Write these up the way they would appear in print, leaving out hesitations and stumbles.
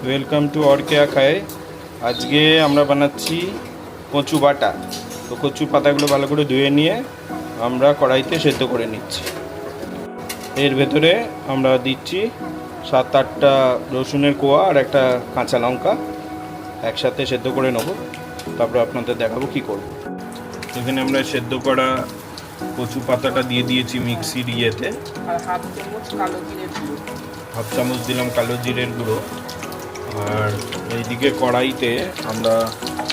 Welcome to और क्या खाए। আজকে আমরা বানাচ্ছি কচু বাটা। তো কচু পাতাগুলো ভালো করে ধুয়ে নিয়ে আমরা কড়াইতে সেদ্ধ করে নিচ্ছি। এর ভেতরে আমরা দিচ্ছি 7-8টা রসুনের কোয়া আর একটা কাঁচা লঙ্কা একসাথে সেদ্ধ করে নেব। তারপর আপনাদের দেখাবো কি করব। এখানে আমরা সেদ্ধ করা কচু পাতাটা দিয়ে দিয়েছি মিক্সির ইয়েতে, আর হাফ চামচ দিলাম কালো জিরের গুঁড়ো। আর এইদিকে কড়াইতে আমরা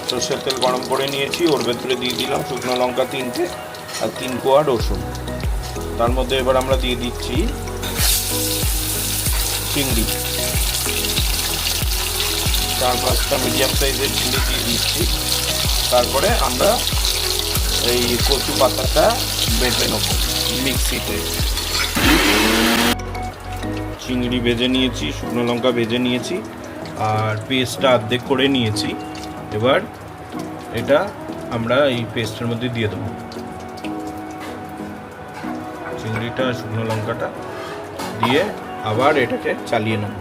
সরষের তেল গরম করে নিয়েছি, ওর ভেতরে দিয়ে দিলাম শুকনো লঙ্কা 3টে আর 3 কোয়া রসুন। তার মধ্যে এবার আমরা দিয়ে দিচ্ছি চিংড়ি, 4-5টা মিডিয়াম সাইজের চিংড়ি দিয়ে দিচ্ছি। তারপরে আমরা এই কচু পাতাটা বেটে নেব মিক্সিতে। চিংড়ি ভেজে নিয়েছি, শুকনো লঙ্কা ভেজে নিয়েছি আর পেস্টটা অর্ধেক করে নিয়েছি। এবার এটা আমরা এই পেস্টের মধ্যে দিয়ে দেবো, চিংড়িটা শুকনো লঙ্কাটা দিয়ে আবার এটাকে চালিয়ে নেব।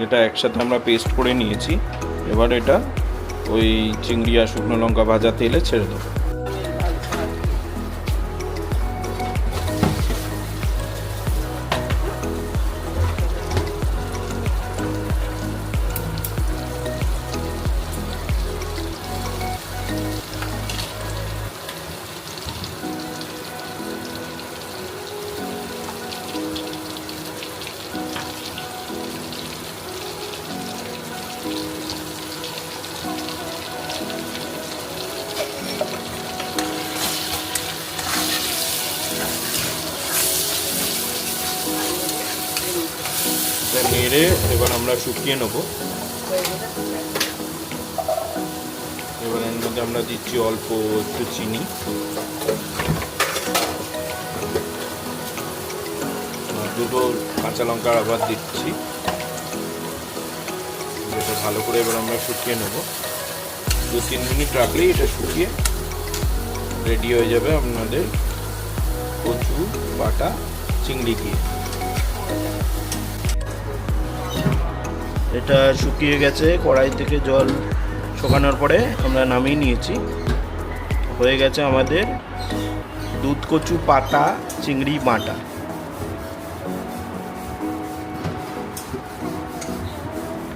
এটা একসাথে আমরা পেস্ট করে নিয়েছি। এবার এটা ওই চিংড়ি আর শুকনো লঙ্কা ভাজা তেলে ছেড়ে দেবো। নেড়ে এবার আমরা শুকিয়ে নেব। এবার এর মধ্যে আমরা দিচ্ছি অল্প একটু চিনি, দুটো কাঁচা লঙ্কা আবার দিচ্ছি। এটা ভালো করে এবার আমরা শুকিয়ে নেব। 2-3 মিনিট রাখলেই এটা শুকিয়ে রেডি হয়ে যাবে আপনাদের কচু বাটা চিংড়ি দিয়ে। এটা শুকিয়ে গেছে, কড়াই থেকে জল শুকানোর পরে আমরা নামিয়ে নিয়েছি। হয়ে গেছে আমাদের দুধ কচু পাতা চিংড়ি বাটা।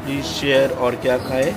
प्लीज़ शेयर और क्या खाए।